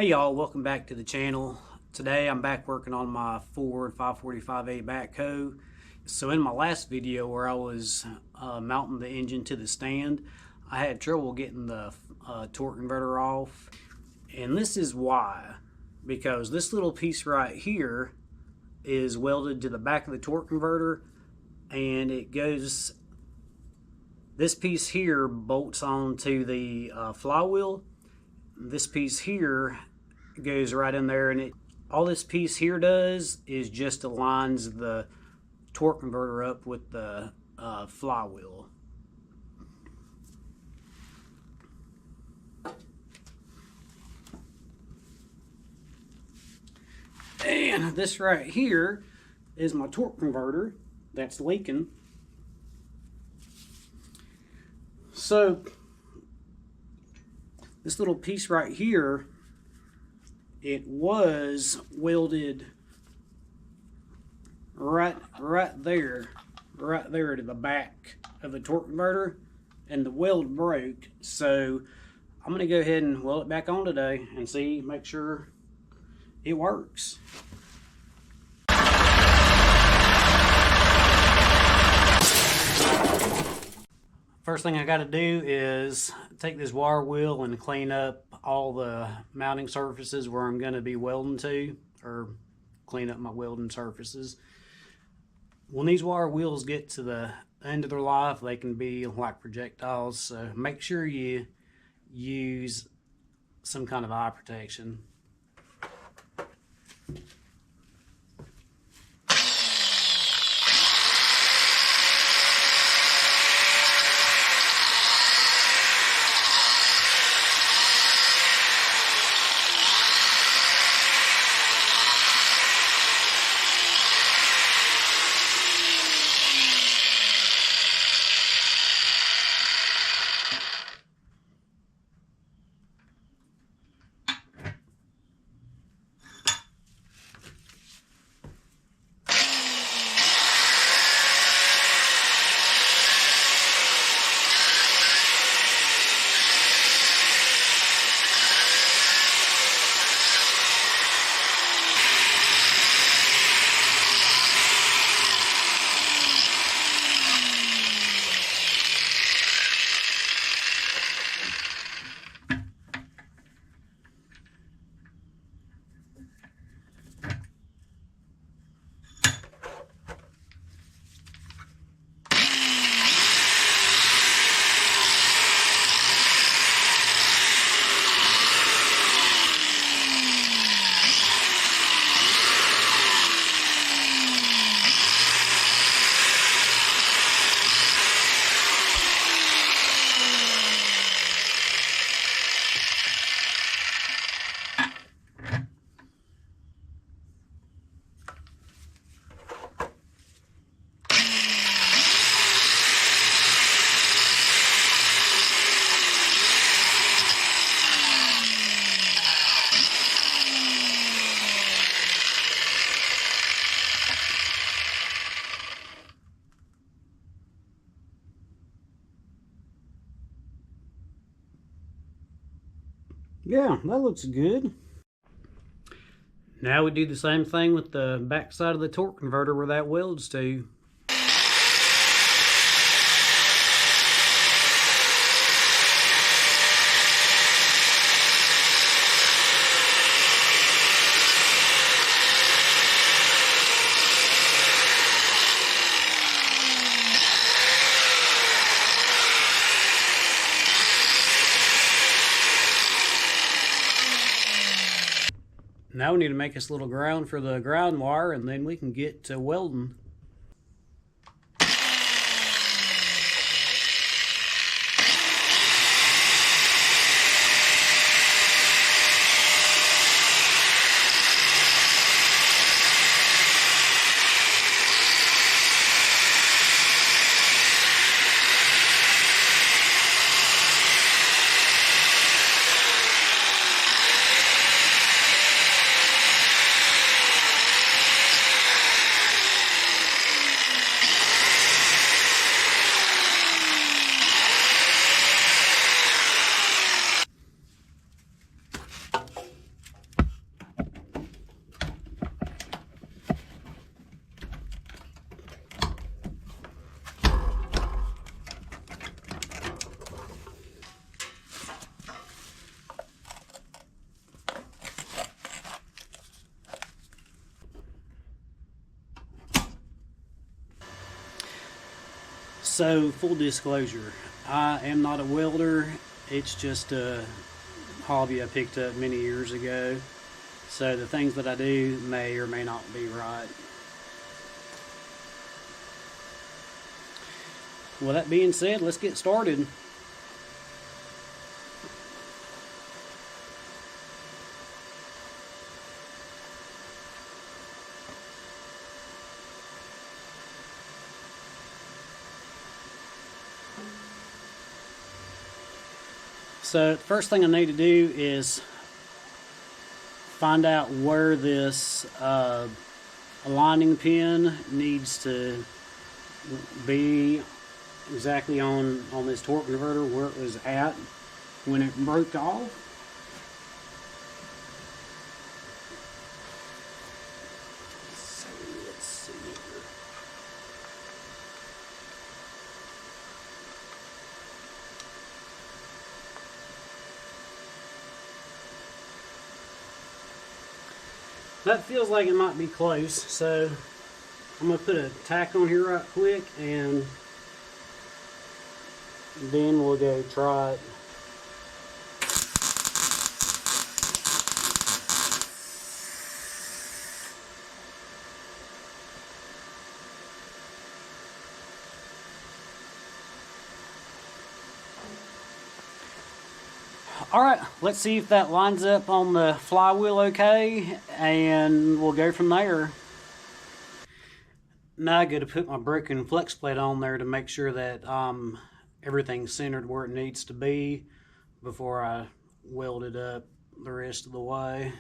Hey y'all, welcome back to the channel. Today I'm back working on my Ford 545A backhoe. So in my last video where I was mounting the engine to the stand, I had trouble getting the torque converter off. And this is why. Because this little piece right here is welded to the back of the torque converter, and it goes, this piece here bolts onto the flywheel. This piece here goes right in there, and all this piece here does is just aligns the torque converter up with the flywheel. And this right here is my torque converter that's leaking. So this little piece right here, it was welded right there to the back of the torque converter, and the weld broke. So I'm gonna go ahead and weld it back on today and make sure it works. First thing I got to do is take this wire wheel and clean up all the mounting surfaces where I'm going to be welding to, or clean up my welding surfaces. When these wire wheels get to the end of their life, they can be like projectiles, so make sure you use some kind of eye protection. Yeah, that looks good. Now we do the same thing with the back side of the torque converter where that welds to. Now we need to make us a little ground for the ground wire, and then we can get to welding. So, full disclosure, I am not a welder. It's just a hobby I picked up many years ago. So the things that I do may or may not be right. Well, that being said, let's get started. So the first thing I need to do is find out where this aligning pin needs to be exactly on this torque converter, where it was at when it broke off. So let's see here. That feels like it might be close, so I'm going to put a tack on here right quick and then we'll go try it. Alright, let's see if that lines up on the flywheel okay, and we'll go from there. Now I got to put my broken flex plate on there to make sure that everything's centered where it needs to be before I weld it up the rest of the way.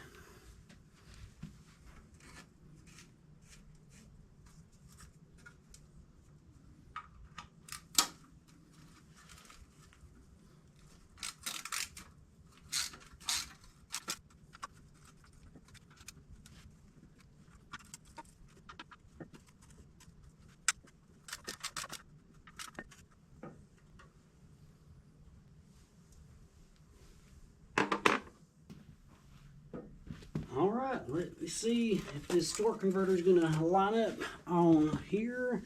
Alright, let me see if this torque converter is going to line up on here.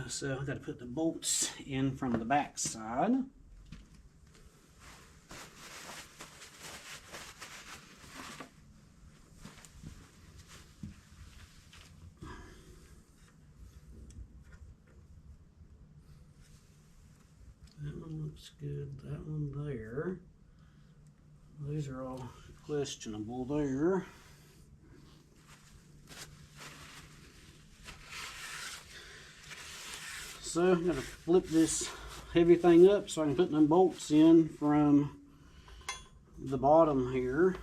So I've got to put the bolts in from the back side. That one looks good, that one there. These are all questionable there. So I'm going to flip this heavy thing up so I can put them bolts in from the bottom here.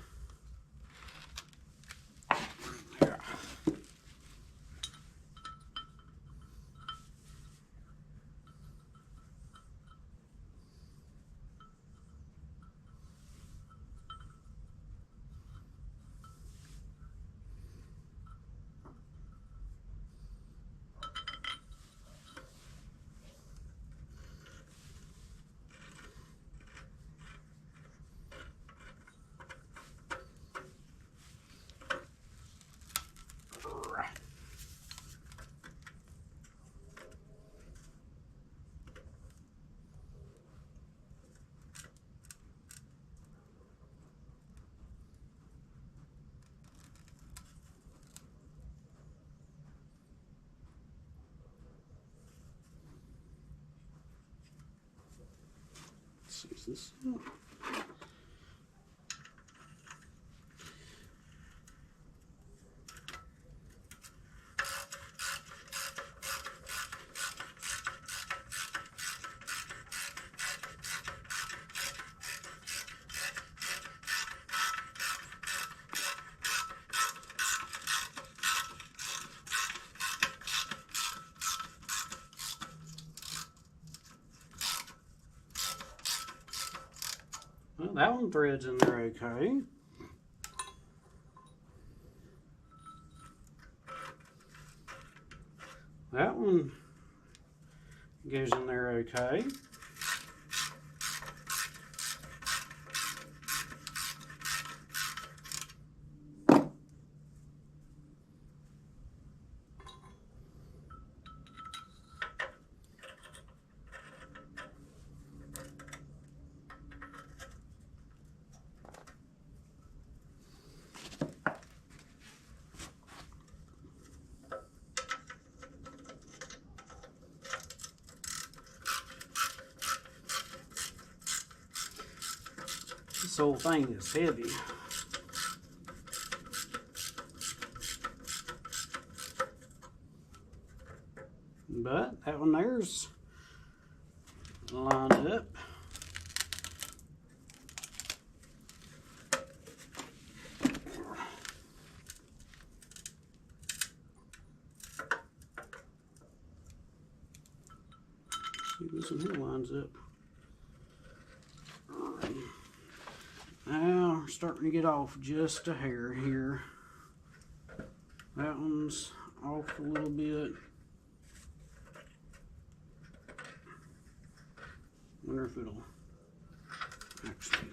Let's see this. Well, that one threads in there okay. That one goes in there okay. This whole thing is heavy. But that one there's lined up. See if this one here lines up. Now we're starting to get off just a hair here. That one's off a little bit. Wonder if it'll actually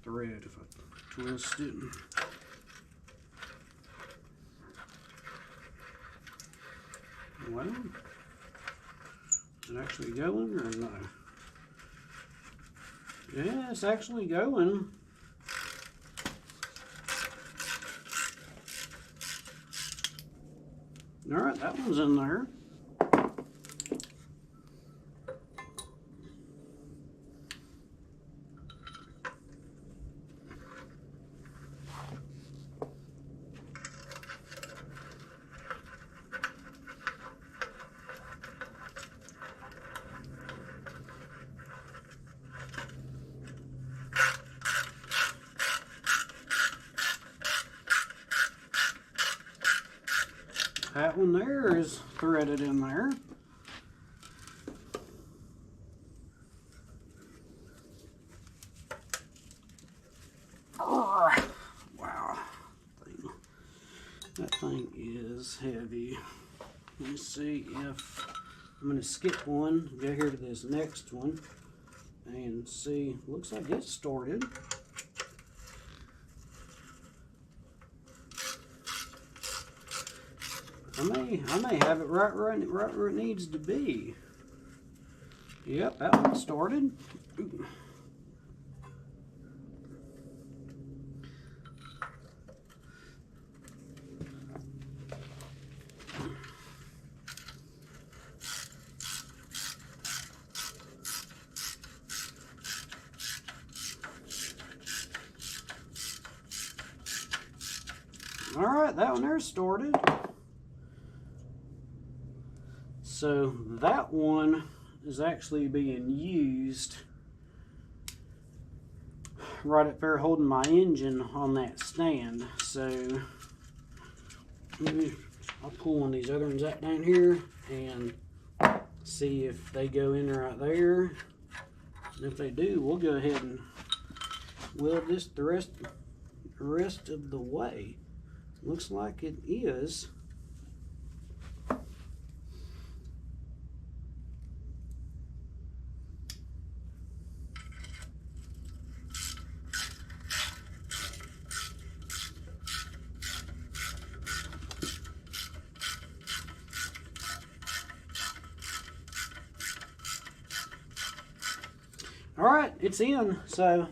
thread if I twist it. Well, is it actually going or no? Yeah, it's actually going. All right, that one's in there. That one there is threaded in there. Oh, wow, that thing is heavy. Let me see if I'm going to skip one, go here to this next one, and see. Looks like it's started. I may have it right where it needs to be. Yep, that one started. Ooh. All right, that one there started. So that one is actually being used right up there holding my engine on that stand. So I'll pull one of these other ones out down here and see if they go in right there. And if they do, we'll go ahead and weld this the rest of the way. Looks like it is. All right, it's in. So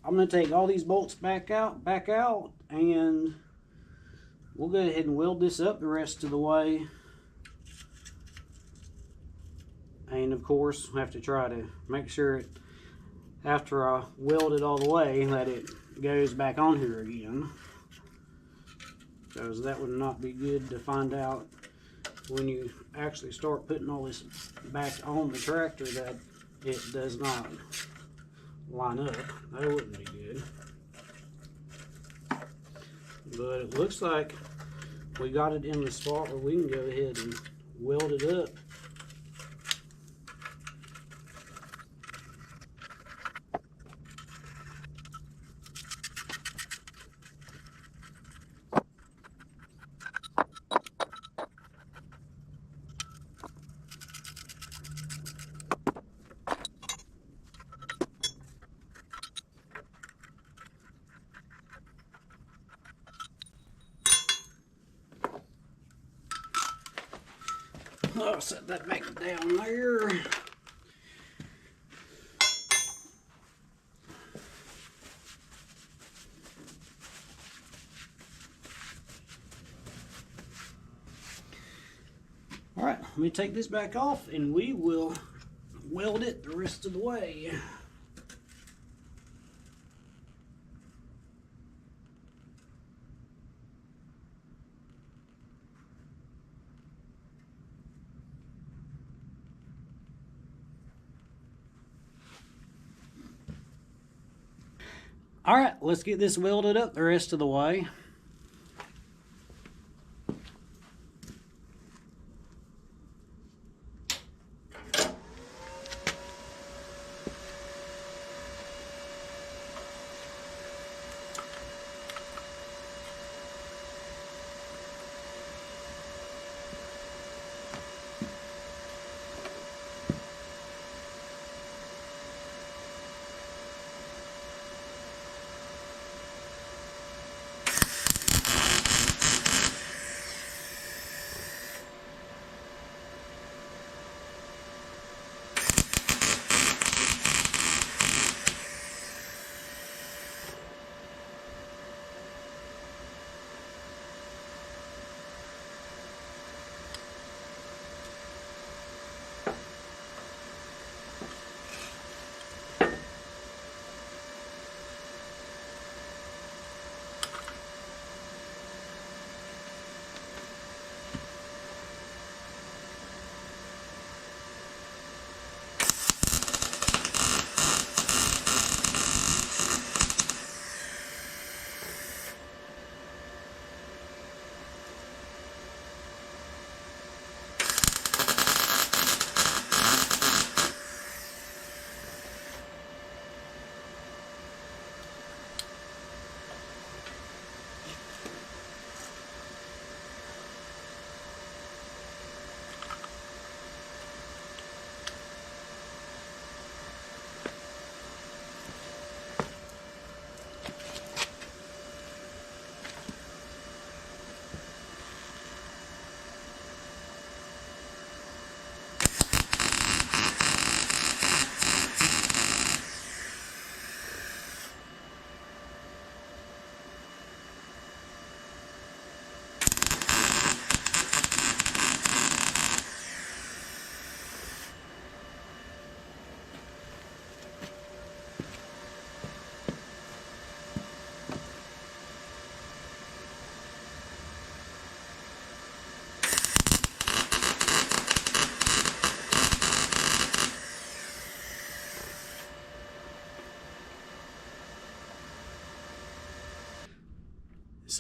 I'm going to take all these bolts back out, and we'll go ahead and weld this up the rest of the way. And of course, I have to try to make sure it, after I weld it all the way, that it goes back on here again. Because that would not be good to find out when you actually start putting all this back on the tractor that it does not line up. That wouldn't be good. But it looks like we got it in the spot where we can go ahead and weld it up. I'll set that back down there. All right, let me take this back off and we will weld it the rest of the way. All right, let's get this welded up the rest of the way.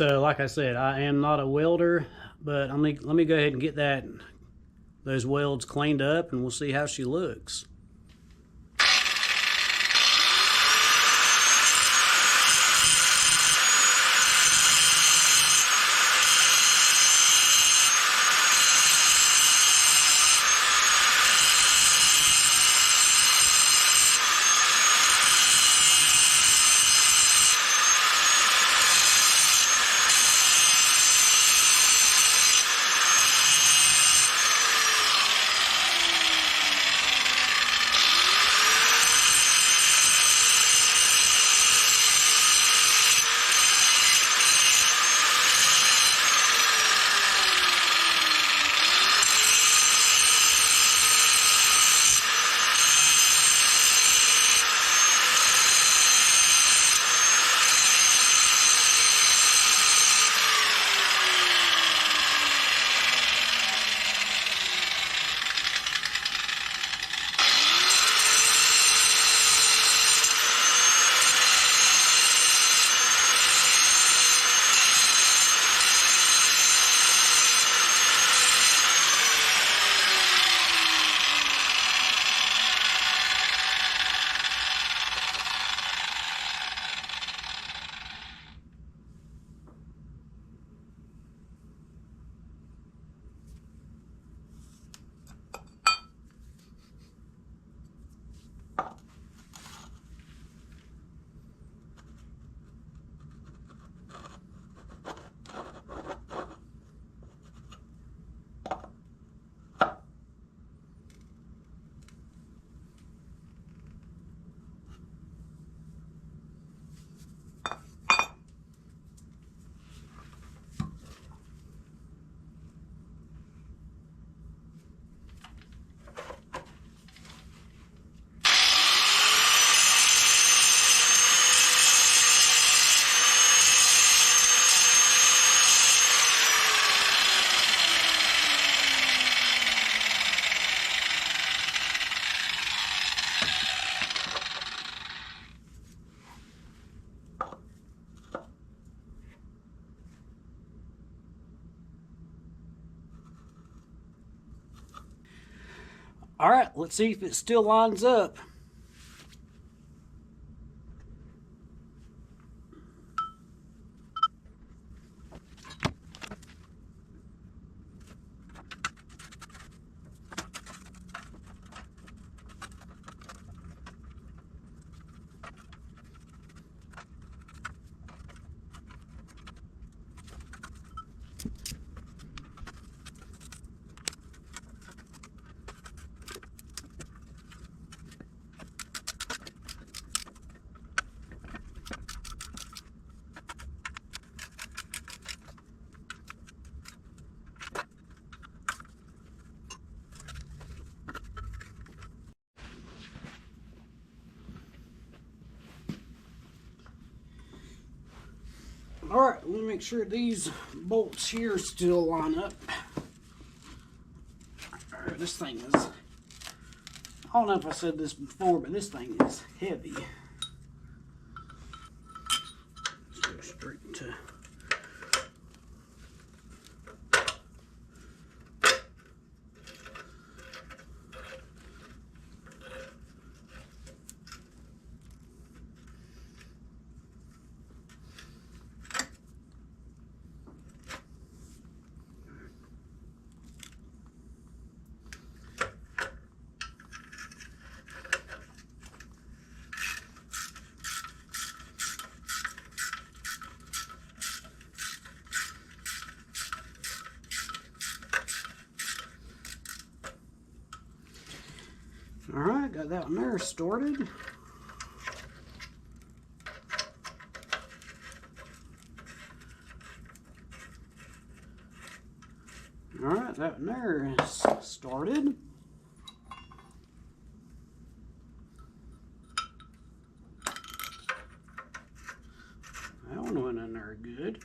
So like I said, I am not a welder, but let me go ahead and get those welds cleaned up and we'll see how she looks. All right, let's see if it still lines up. All right, let me make sure these bolts here still line up. This thing is, I don't know if I said this before, but this thing is heavy. Let's go straight to. All right, got that one there started. All right, that one there is started. That one went in there good.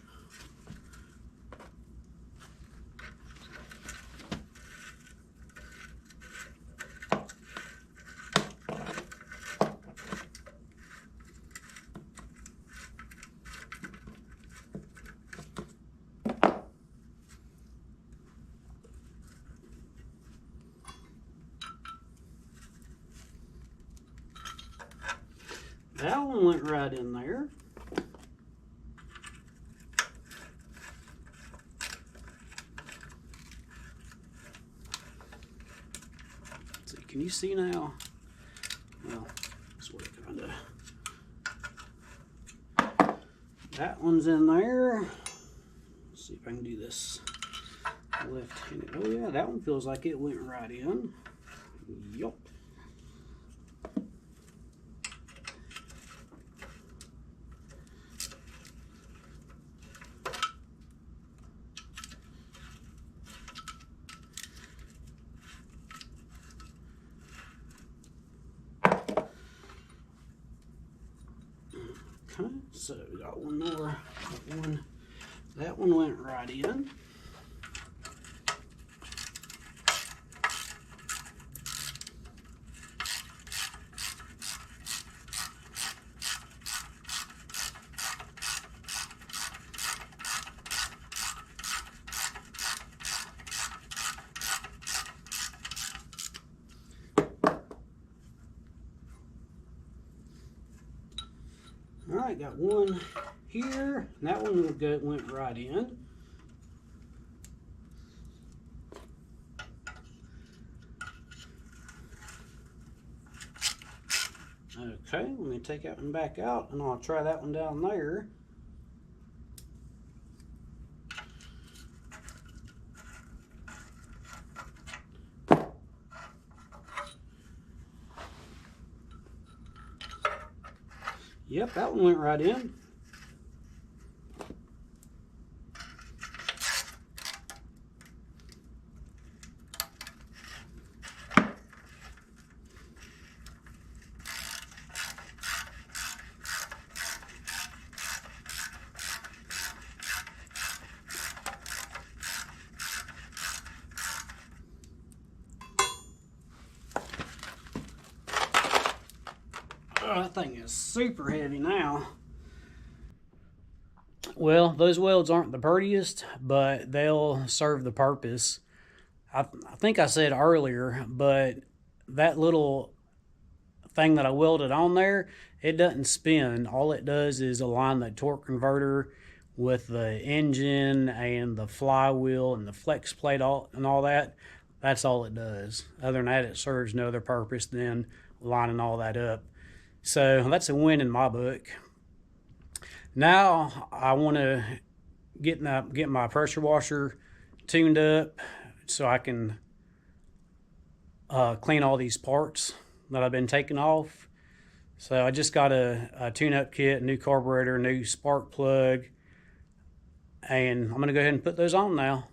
That one went right in there. Let's see, can you see now? Well, sort of, kind of. That one's in there. Let's see if I can do this left-handed. Oh yeah, that one feels like it went right in. Yup. Okay, so we got one more. That one went right in. All right, got one here, and that one went right in. Okay, let me take that one back out, and I'll try that one down there. Yep, that one went right in. Oh, that thing is super heavy now. Well, those welds aren't the prettiest, but they'll serve the purpose. I think I said earlier, but that little thing that I welded on there, it doesn't spin. All it does is align the torque converter with the engine and the flywheel and the flex plate and all that. That's all it does. Other than that, it serves no other purpose than lining all that up. So that's a win in my book. Now I want to get my pressure washer tuned up so I can clean all these parts that I've been taking off. So I just got a tune-up kit, new carburetor, new spark plug, and I'm going to go ahead and put those on now.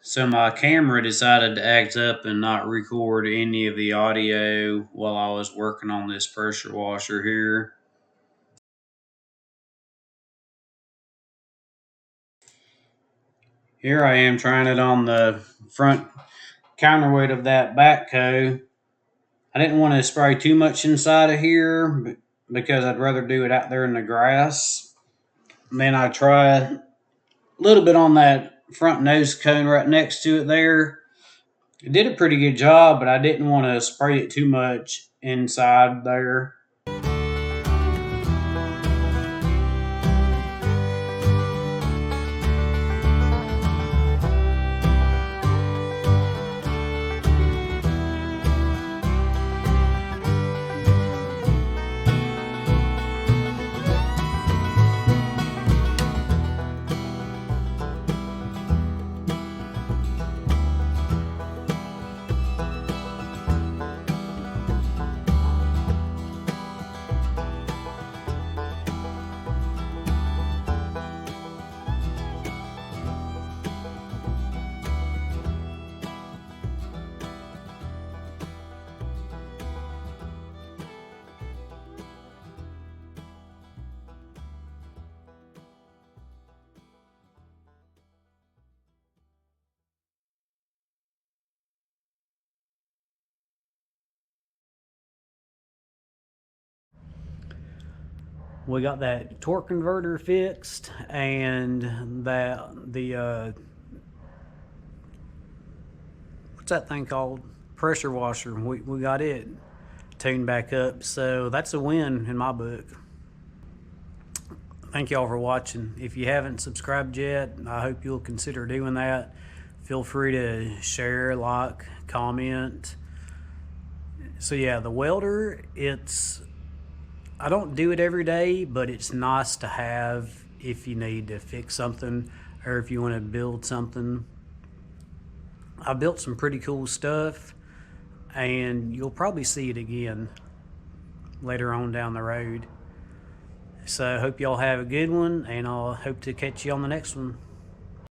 So my camera decided to act up and not record any of the audio while I was working on this pressure washer here. Here I am trying it on the front counterweight of that backhoe. I didn't want to spray too much inside of here because I'd rather do it out there in the grass. And then I try a little bit on that front nose cone right next to it there. It did a pretty good job, but I didn't want to spray it too much inside there. We got that torque converter fixed, and the what's that thing called? Pressure washer. We got it tuned back up, so that's a win in my book. Thank y'all for watching. If you haven't subscribed yet, I hope you'll consider doing that. Feel free to share, like, comment. So yeah, the welder, I don't do it every day, but it's nice to have if you need to fix something or if you want to build something. I built some pretty cool stuff, and you'll probably see it again later on down the road. So I hope y'all have a good one, and I'll hope to catch you on the next one.